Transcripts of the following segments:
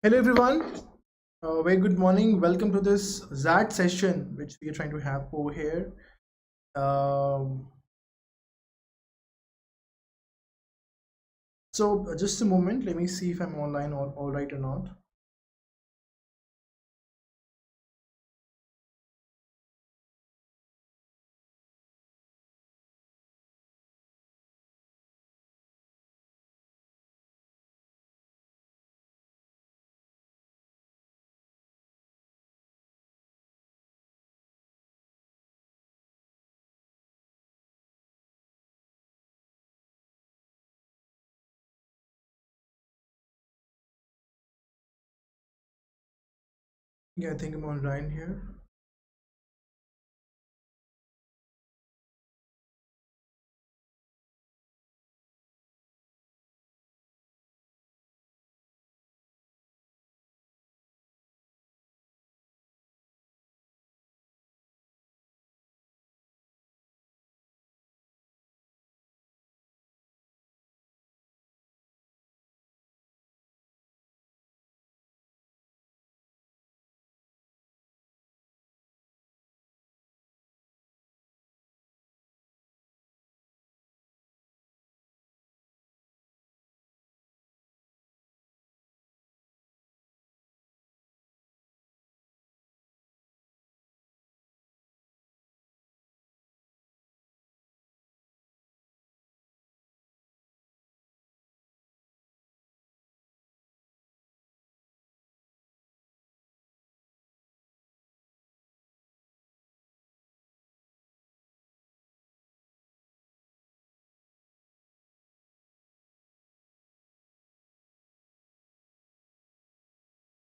Hello everyone, very good morning. Welcome to this XAT session which we are trying to have over here. Um, just a moment, let me see if I'm online or all right or not. Yeah, I think I'm online here.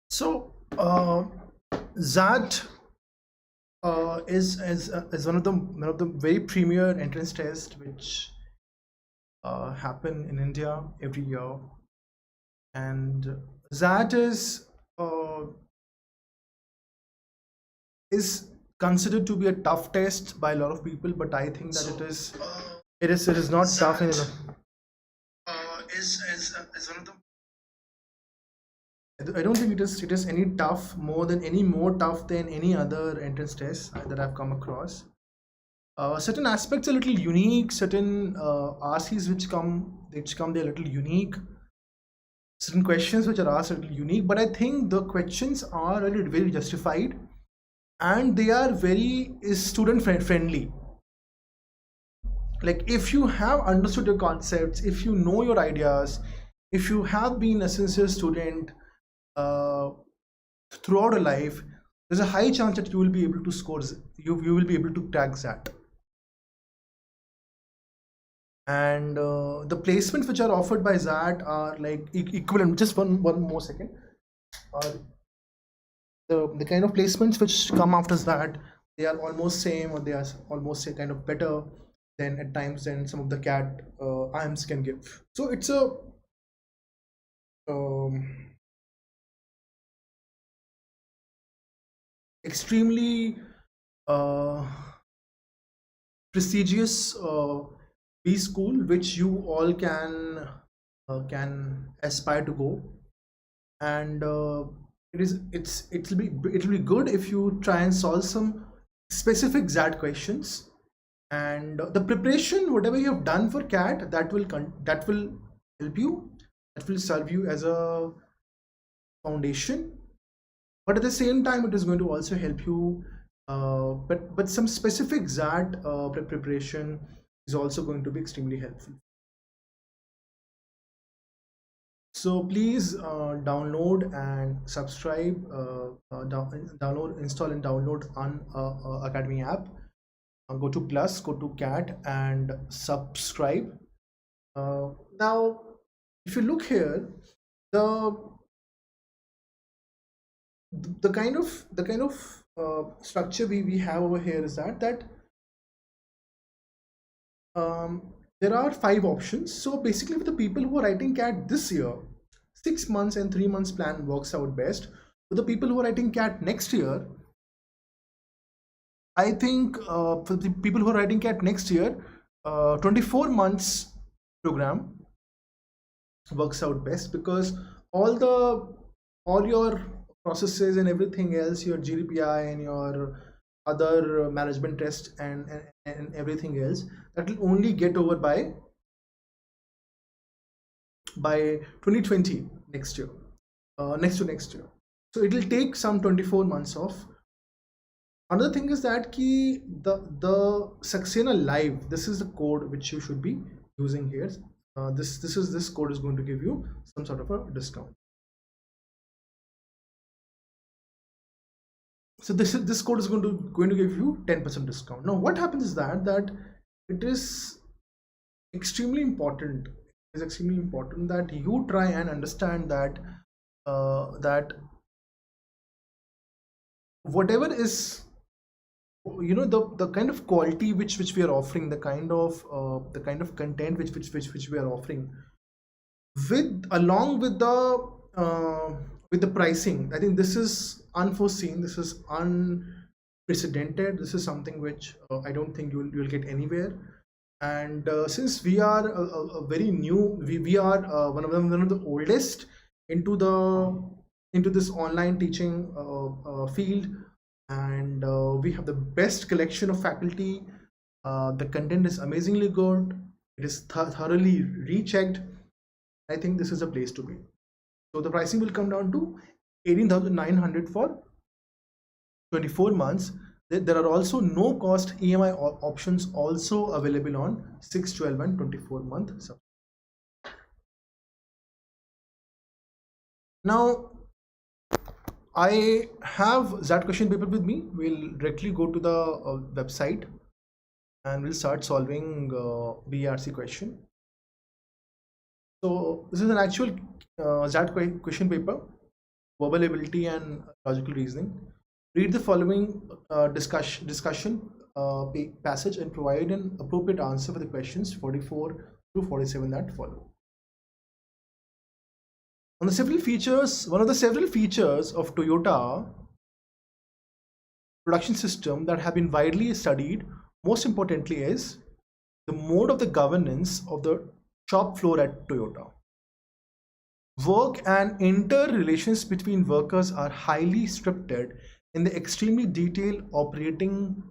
So XAT is one of the very premier entrance tests which happen in India every year, and XAT uh, is considered to be a tough test by a lot of people, but I think that it is not tough in is one of the I don't think it is any tough more tough than any other entrance test that I've come across. Certain aspects are a little unique. Certain RCs which come they're a little unique. Certain questions which are asked are a little unique, but I think the questions are really very justified, and they are very student friendly. Like, if you have understood your concepts, if you know your ideas, if you have been a sincere student uh, throughout your life, there's a high chance that you will be able to you will be able to crack that. And the placements which are offered by that are like equivalent. Just one more second. uh, the kind of placements which come after that, they are almost same, or they are almost kind of better than at times than some of the CAT IMs can give. So it's a um, extremely uh, prestigious B school which you all can aspire to go. And it'll be good if you try and solve some specific XAT questions. And the preparation, whatever you have done for CAT, that will help you, that will serve you as a foundation. But at the same time, it is going to also help you, but some specific XAT preparation is also going to be extremely helpful. So please download and subscribe, download, install and download Unacademy app. Go to plus, go to CAT and subscribe. Now, if you look here, the the kind of structure we have over here is that there are 5 options. So basically, for the people who are writing CAT this year, 6 months and 3 months plan works out best. For the people who are writing CAT next year, I think for the people who are writing CAT next year, 24 months program works out best, because all the all your processes and everything else, your GDPI and your other management tests and everything else, that will only get over by 2020, next year, next to next year. So it will take some 24 months off. Another thing is that the Saxena Live, this is the code which you should be using here. This code is going to give you some sort of a discount. So this code is going to give you 10% discount. Now what happens is that it is extremely important. It's extremely important that you try and understand that that whatever is, you know, the kind of quality which we are offering, the kind of content which we are offering, along with the pricing, I think this is unforeseen, this is unprecedented, this is something which I don't think you'll get anywhere. And since we are a very new, we are one of the oldest into this online teaching field, and we have the best collection of faculty. The content is amazingly good, it is thoroughly rechecked. I think this is a place to be. So the pricing will come down to 18,900 for 24 months. There are also no cost EMI options also available on 6, 12 and 24 months. Now I have XAT question paper with me. We'll directly go to the website and we'll start solving VARC question. So this is an actual XAT question paper, verbal ability and logical reasoning. Read the following discussion passage and provide an appropriate answer for the questions 44 through 47 that follow. One of the several features of Toyota production system that have been widely studied, most importantly, is the mode of the governance of the shop floor at Toyota. Work and interrelations between workers are highly scripted in the extremely detailed operating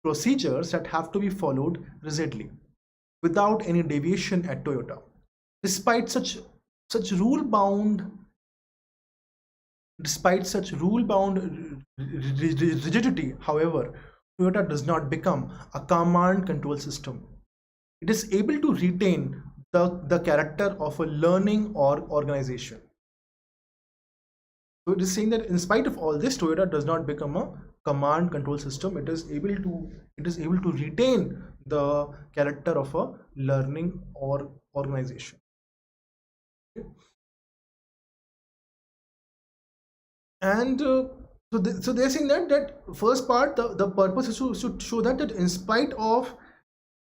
procedures that have to be followed rigidly, without any deviation at Toyota. Despite such rule-bound rigidity, however, Toyota does not become a command control system. It is able to retain the character of a learning organization. So it is saying that in spite of all this, Toyota does not become a command control system. It is able to retain the character of a learning organization. And so they're saying that first part, the purpose is to show that in spite of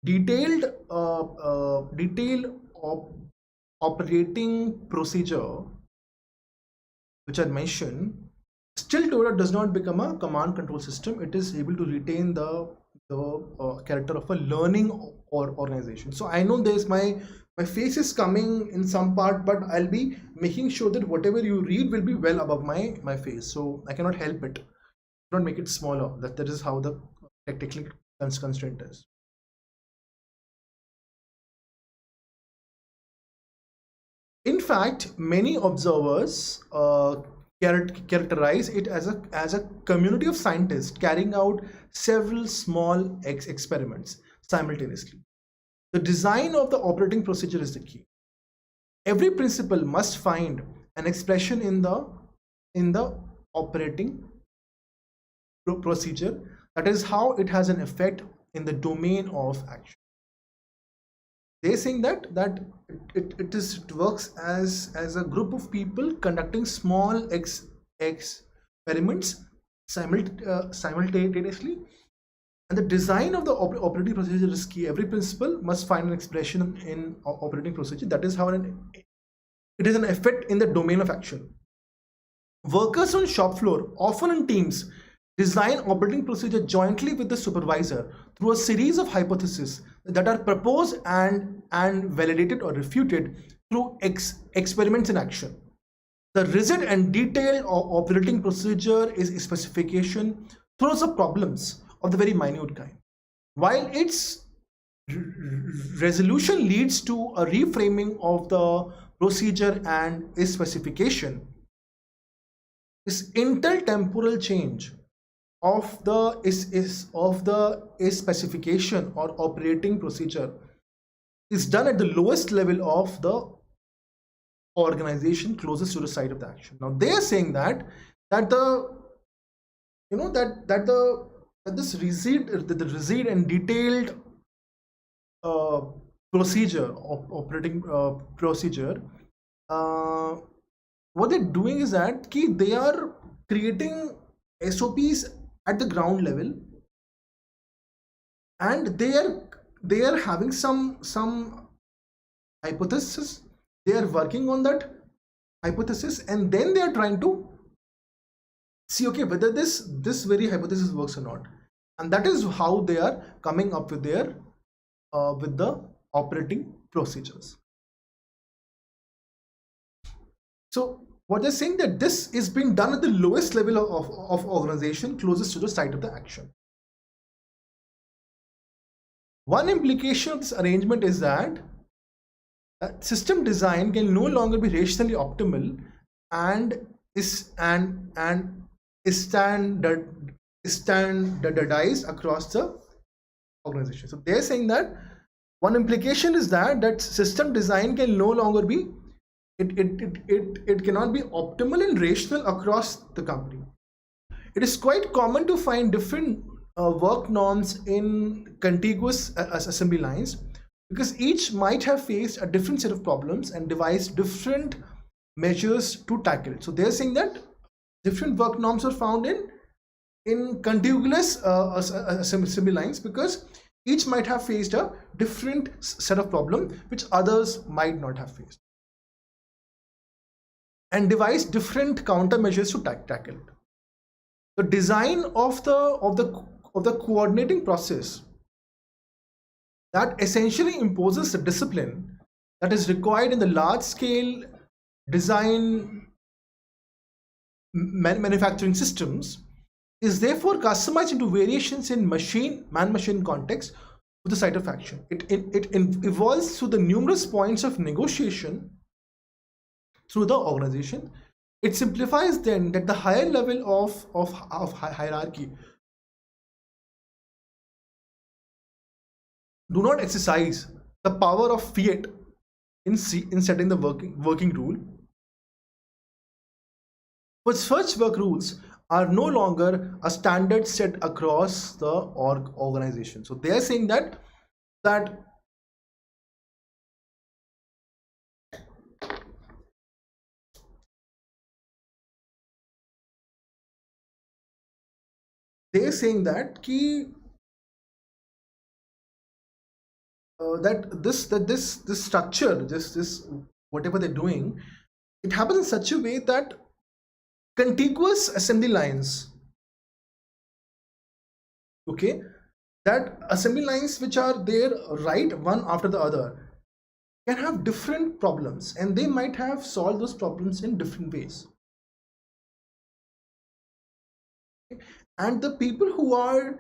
detailed operating procedure which I mentioned, still Toyota does not become a command control system. It is able to retain the character of a learning organization. So I know there's my face is coming in some part, but I'll be making sure that whatever you read will be well above my face. So I cannot help it. Not make it smaller. That is how the technical constraint is. In fact, many observers characterize it as a community of scientists carrying out several small experiments simultaneously. The design of the operating procedure is the key. Every principle must find an expression in the operating procedure. That is how it has an effect in the domain of action. They're saying that it works as a group of people conducting small experiments simultaneously. And the design of the operating procedure is key. Every principle must find an expression in operating procedure. That is how it is an effect in the domain of action. Workers on shop floor, often in teams, design operating procedure jointly with the supervisor through a series of hypotheses that are proposed and validated or refuted through experiments in action. The rigid and detailed operating procedure is a specification throws up problems of the very minute kind, while its resolution leads to a reframing of the procedure and its specification. This intertemporal change of the is specification or operating procedure is done at the lowest level of the organization closest to the site of the action. Now they are saying that the that this rigid and detailed procedure of operating procedure, what they're doing is that they are creating SOPs at the ground level, and they are having some hypothesis. They are working on that hypothesis, and then they are trying to see, okay, whether this very hypothesis works or not, and that is how they are coming up with their with the operating procedures. So what they're saying that this is being done at the lowest level of organization closest to the site of the action. One implication of this arrangement is that system design can no longer be rationally optimal and is standardized across the organization. So they're saying that one implication is that system design can no longer be it cannot be optimal and rational across the company. It is quite common to find different work norms in contiguous assembly lines, because each might have faced a different set of problems and devised different measures to tackle it. So they're saying that different work norms are found in contiguous assembly lines, because each might have faced a different set of problem which others might not have faced, and devised different countermeasures to tackle it. The design of the coordinating process that essentially imposes the discipline that is required in the large-scale design manufacturing systems is therefore customized into variations in man-machine context with the site of action. It evolves through the numerous points of negotiation through the organization. It simplifies then that the higher level of hierarchy do not exercise the power of fiat in setting the working rule, but such work rules are no longer a standard set across the organization. So they are saying that this structure, this whatever they're doing, it happens in such a way that contiguous assembly lines, okay, that assembly lines which are there right one after the other can have different problems, and they might have solved those problems in different ways. And the people who are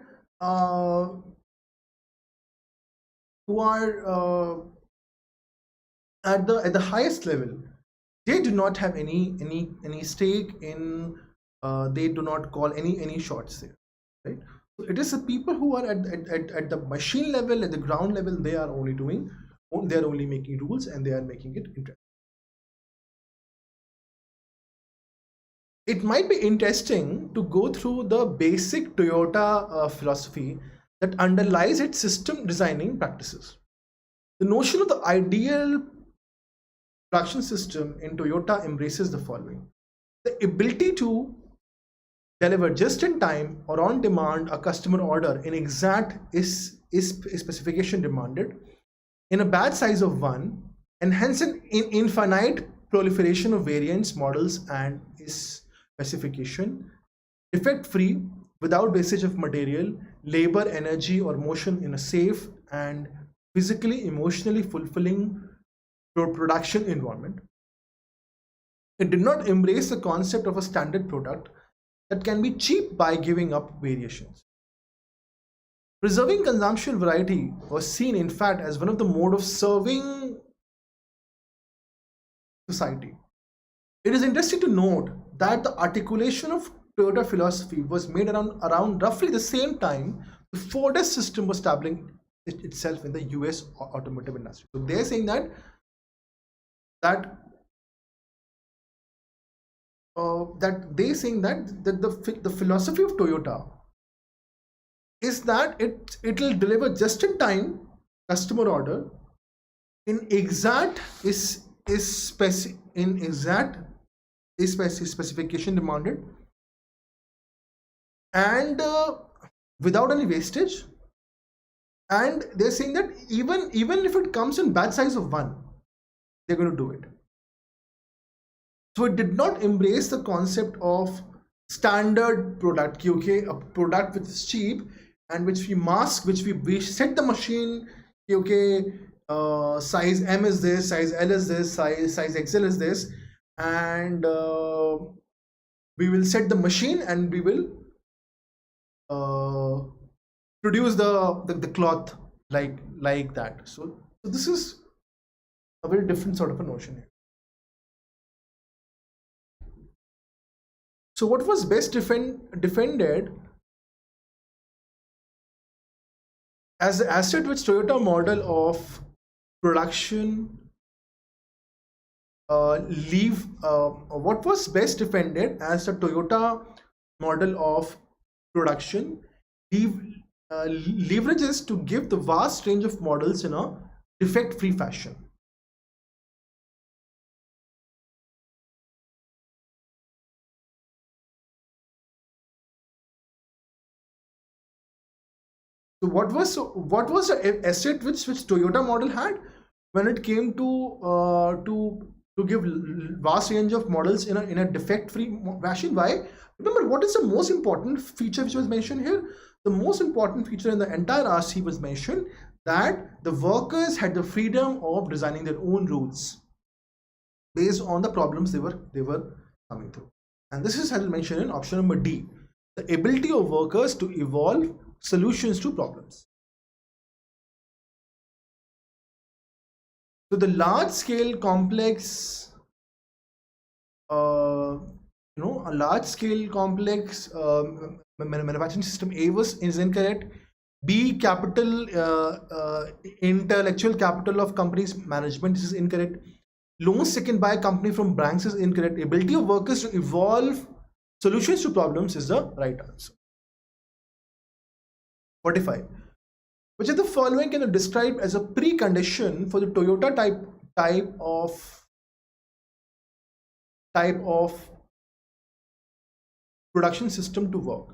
at the highest level, they do not have any stake in, they do not call any shots there, right? So it is the people who are at the machine level, at the ground level, they are only making rules, and they are making it interesting. It might be interesting to go through the basic Toyota philosophy that underlies its system designing practices. The notion of the ideal production system in Toyota embraces the following: the ability to deliver just in time or on demand a customer order in exact is specification demanded, in a batch size of 1, and hence an infinite proliferation of variants, models, and is specification, defect free, without wastage of material, labor, energy, or motion, in a safe and physically emotionally fulfilling production environment. It did not embrace the concept of a standard product that can be cheap by giving up variations. Preserving consumption variety was seen, in fact, as one of the mode of serving society. It is interesting to note that the articulation of Toyota philosophy was made around roughly the same time the Fordist system was establishing itself in the US automotive industry. So they're saying that the philosophy of Toyota is that it will deliver just in time customer order in exact specification demanded, and without any wastage. And they're saying that even if it comes in batch size of 1, they're going to do it. So it did not embrace the concept of standard product, okay, a product which is cheap and which we mask, which we set the machine, okay, size M is this, size L is this, size XL is this, and we will set the machine and we will produce the cloth like that. So this is a very different sort of a notion here. So what was best defended as the asset which Toyota model of production what was best defended as the Toyota model of production leverages to give the vast range of models in a defect-free fashion. So what was the asset which Toyota model had when it came to give vast range of models in a defect-free fashion? Why? Remember, what is the most important feature which was mentioned here? The most important feature in the entire RC was mentioned that the workers had the freedom of designing their own routes based on the problems they were coming through. And this is mentioned in option number D, the ability of workers to evolve solutions to problems. So the large-scale complex, a large-scale complex manufacturing system is incorrect. B, capital, intellectual capital of companies management, this is incorrect. Loans taken by a company from banks is incorrect. Ability of workers to evolve solutions to problems is the right answer. 45. Which of the following can be described as a precondition for the Toyota type of production system to work?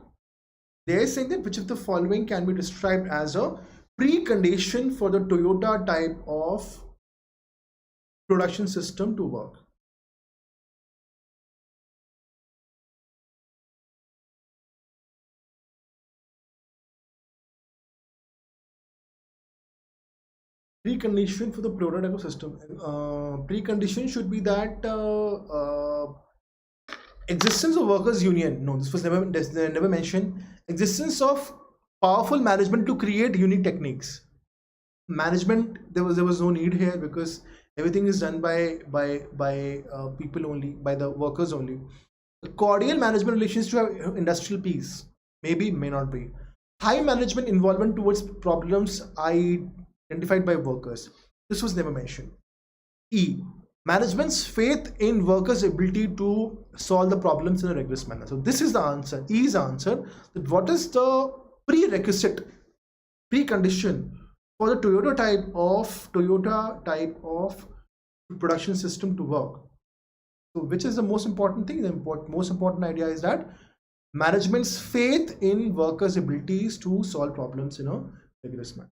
They are saying that which of the following can be described as a precondition for the Toyota type of production system to work? Precondition for the Toyota type of system. Precondition should be that existence of workers union. No, this was never mentioned. Existence of powerful management to create unique techniques. Management, there was no need here because everything is done by people only, by the workers only. Cordial management relations to have industrial peace. Maybe, may not be. High management involvement towards problems identified by workers. This was never mentioned. E, management's faith in workers' ability to solve the problems in a rigorous manner. So this is the answer. E is the answer. That what is the precondition for the Toyota type of production system to work? So which is the most important thing? The most important idea is that management's faith in workers' abilities to solve problems in a rigorous manner.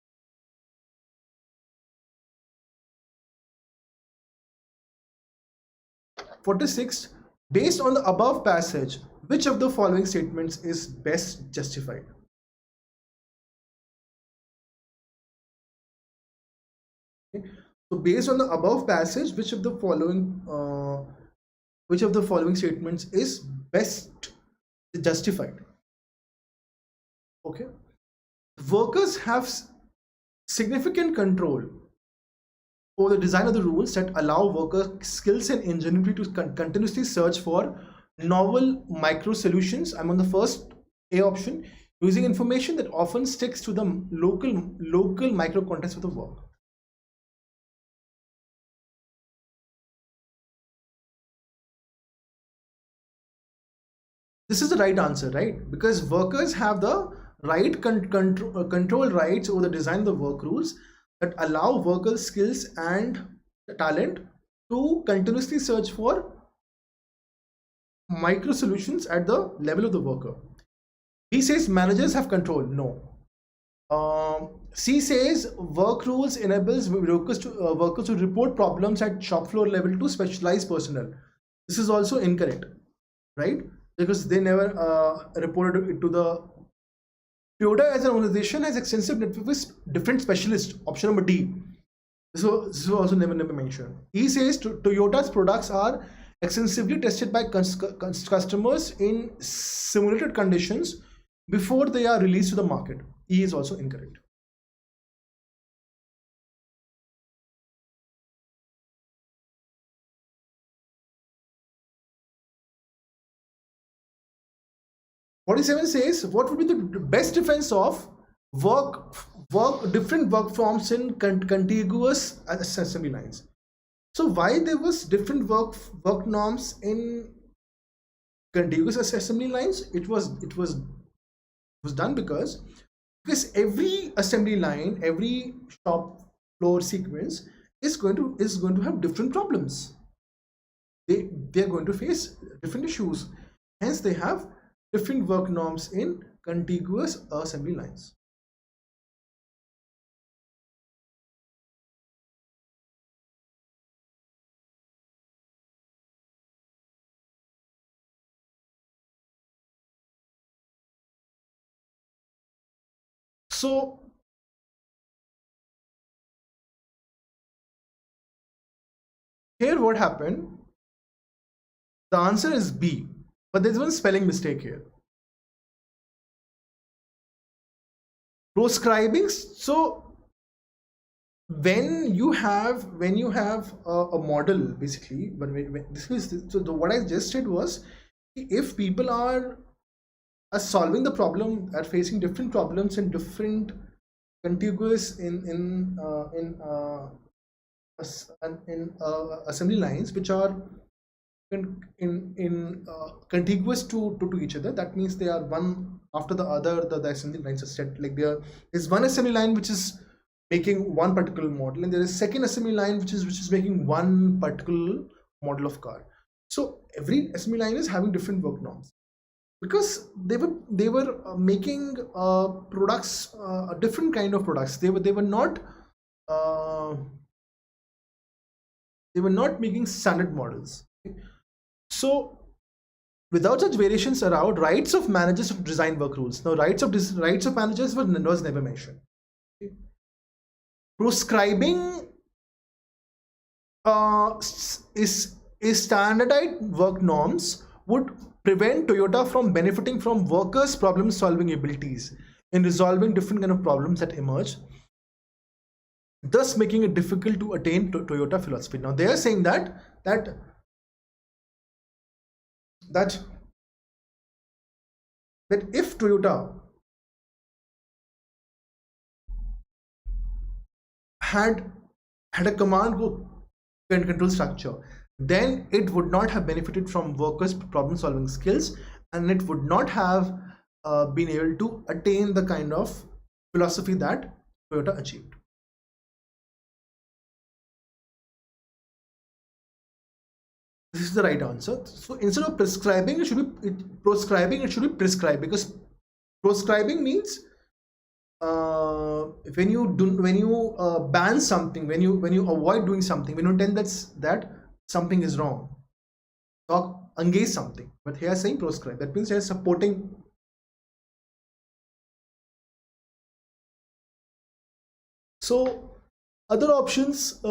(46) Based on the above passage, which of the following statements is best justified? Okay. So based on the above passage, which of the following which of the following statements is best justified? Okay, workers have significant control over the design of the rules that allow worker skills and ingenuity to continuously search for novel micro solutions. I'm on the first A option, using information that often sticks to the local micro context of the work. This is the right answer, right? Because workers have the right control rights over the design of the work rules that allow workers skills and talent to continuously search for micro solutions at the level of the worker. B says managers have control. No. C says work rules enables workers to report problems at shop floor level to specialized personnel. This is also incorrect, right? Because they never reported it to the Toyota as an organization has extensive network with different specialists. Option number D. So this is also never mentioned. E says Toyota's products are extensively tested by customers in simulated conditions before they are released to the market. E is also incorrect. '47 says, what would be the best defense of different work forms in contiguous assembly lines? So why there was different work norms in contiguous assembly lines? It was done because every assembly line, every shop floor sequence is going to have different problems. They are going to face different issues. Hence, they have different work norms in contiguous assembly lines. So here what happened? The answer is B, but there's one spelling mistake here. Proscribing. So when you have a model, basically, but what I just said was, if people are solving the problem, are facing different problems in different contiguous in assembly lines which are contiguous to each other, that means they are one after the other. The assembly lines are set like there is one assembly line which is making one particular model, and there is second assembly line which is making one particular model of car. So every assembly line is having different work norms because they were making products, a different kind of products. They were not making standard models. So without such variations around, rights of managers to design work rules. Now rights of managers was never mentioned. Proscribing is standardized work norms would prevent Toyota from benefiting from workers' problem-solving abilities in resolving different kind of problems that emerge, thus making it difficult to attain Toyota philosophy. Now they are saying that if Toyota had a command and control structure, then it would not have benefited from workers' problem solving skills, and it would not have been able to attain the kind of philosophy that Toyota achieved. This is the right answer. So instead of prescribing, it should be prescribed, because proscribing means when you ban something, when you avoid doing something, when you tell that something is wrong, talk against something. But here saying proscribe, that means they are supporting. So other options,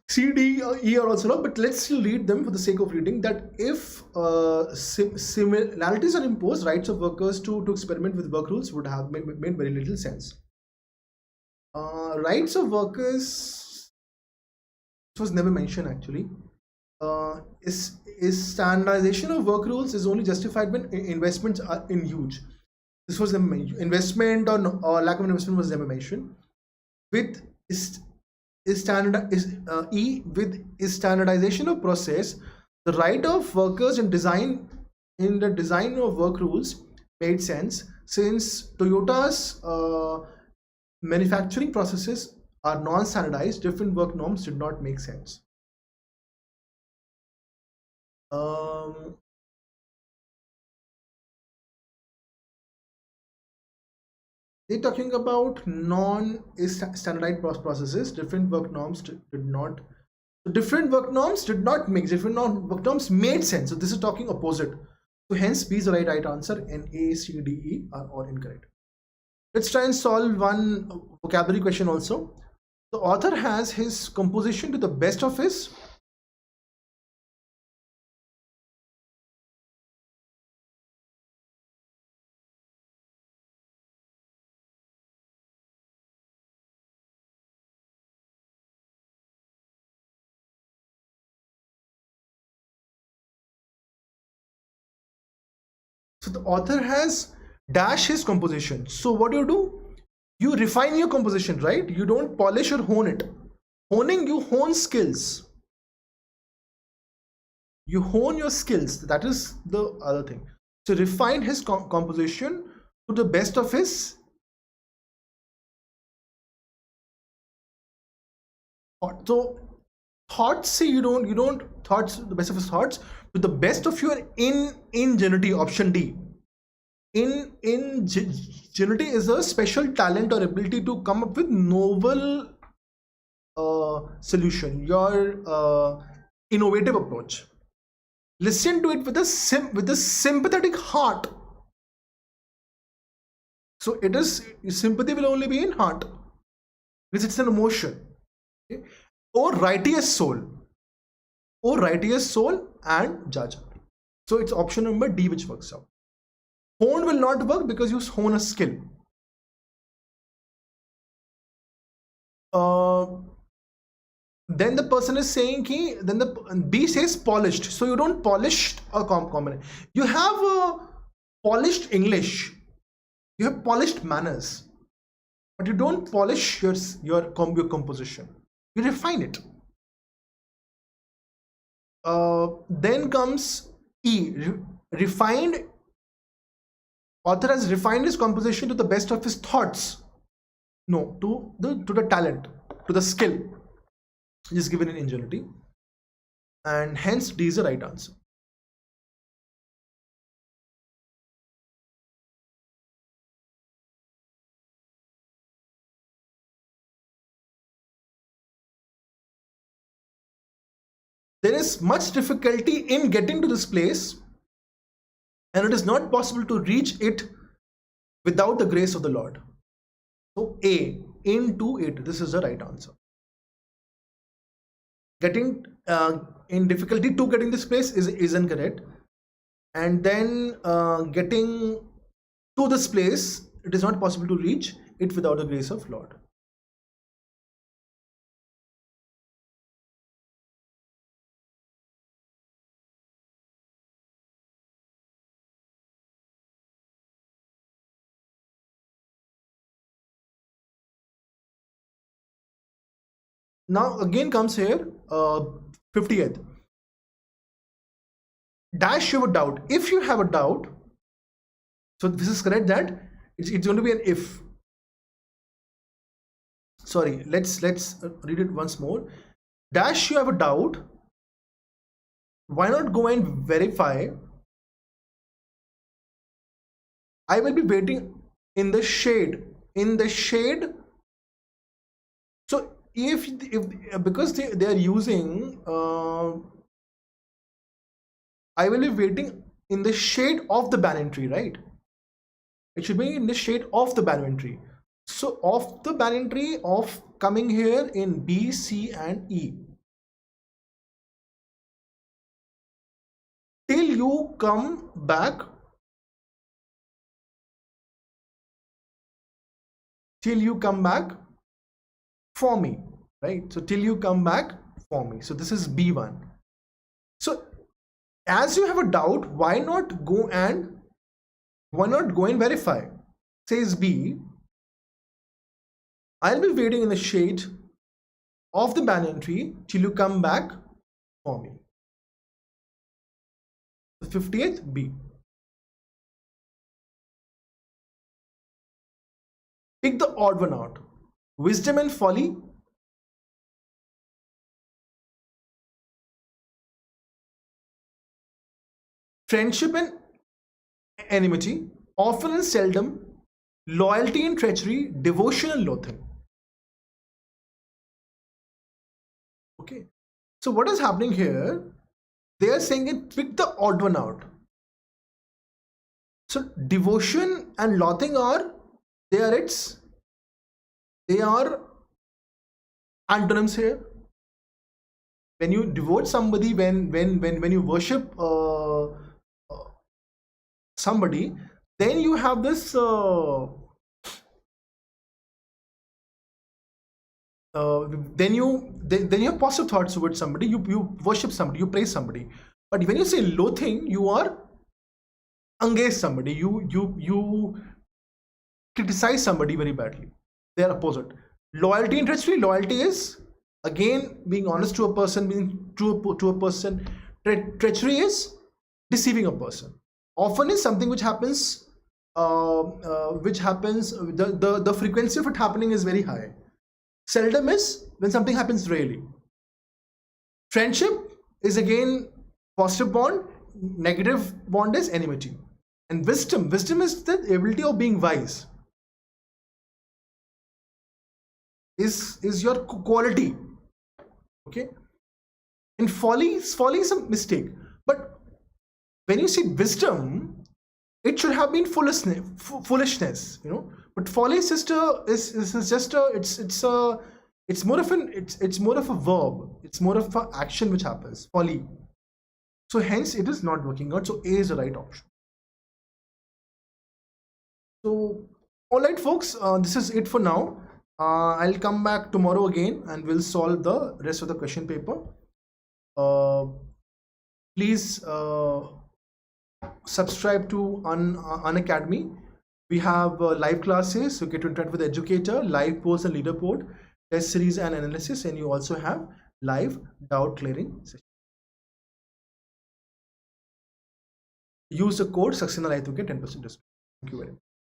C, D, E are also not, but let's still read them for the sake of reading. That if similarities are imposed, rights of workers to experiment with work rules would have made very little sense. Rights of workers was never mentioned actually. Is standardization of work rules is only justified when investments are in huge. This was never mentioned. Investment or lack of investment was never mentioned. With standardization of process, the right of workers in the design of work rules made sense, since Toyota's manufacturing processes are non-standardized. Different work norms did not make sense. They're talking about non-standardized processes. Different work norms did not. Different work norms did not make. Different work norms made sense. So this is talking opposite. So hence B is the right answer, and A, C, D, E are all incorrect. Let's try and solve one vocabulary question also. The author has his composition to the best of his. So the author has dash his composition. So what do? You refine your composition, right? You don't polish or hone it. Honing, you hone skills. You hone your skills. That is the other thing. So refine his composition to the best of his. So thoughts, say you don't thoughts, the best of his thoughts, to the best of your ingenuity. Option D. Ingenuity is a special talent or ability to come up with novel solution, your innovative approach. Listen to it with a sympathetic heart. So it is, sympathy will only be in heart because it's an emotion. Okay? Or righteous soul. Or righteous soul and judge. So it's option number D which works out. Hone will not work because you hone a skill. Then the person is saying ki, then the B says polished. So you don't polish a component. You have a polished English. You have polished manners, but you don't polish your composition. You refine it. Then comes E, refined. Author has refined his composition to the best of his thoughts. No, to the talent, to the skill is given in ingenuity, and hence D is the right answer. There is much difficulty in getting to this place, and it is not possible to reach it without the grace of the Lord. So A, into it, this is the right answer. Getting in difficulty to getting this place is incorrect, and then getting to this place, it is not possible to reach it without the grace of Lord. Now again comes here 50th. Dash you have a doubt. If you have a doubt, so this is correct, that it's going to be an if. Sorry, let's read it once more. Dash you have a doubt. Why not go and verify? I will be waiting in the shade. In the shade. So if because they are using I will be waiting in the shade of the banyan tree, right? It should be in the shade of the banyan tree. So of the banyan tree, of coming here in B, C and E. till you come back. Till you come back for me, right? So till you come back for me. So this is B1. So as you have a doubt, why not go and verify? Says B, I'll be waiting in the shade of the banyan tree till you come back for me. The 50th B. Pick the odd one out. Wisdom and folly. Friendship and enmity. Often and seldom. Loyalty and treachery. Devotion and loathing. Okay. So what is happening here? They are saying it, pick the odd one out. So devotion and loathing are, they are antonyms here. When you devote somebody, when you worship somebody, then you have this then you have positive thoughts towards somebody. You worship somebody, you praise somebody. But when you say loathing, you are against somebody. You criticize somebody very badly. They are opposite. Loyalty and treachery. Loyalty is again being honest to a person, being true to a person. Treachery is deceiving a person. Often is something which happens. The frequency of it happening is very high. Seldom is when something happens rarely. Friendship is again positive bond. Negative bond is enmity. And wisdom is the ability of being wise. Is your quality. Okay. And folly is a mistake. But when you see wisdom, it should have been foolishness, you know. But folly is just it's more of a verb. It's more of an action which happens. Folly. So hence it is not working out. So A is the right option. So all right, folks. This is it for now. I'll come back tomorrow again and we'll solve the rest of the question paper. Please subscribe to Unacademy. We have live classes, so get to interact with the educator, live polls and leaderboard, test series and analysis, and you also have live doubt clearing session. Use the code Saxena to get 10% discount. Thank you very much.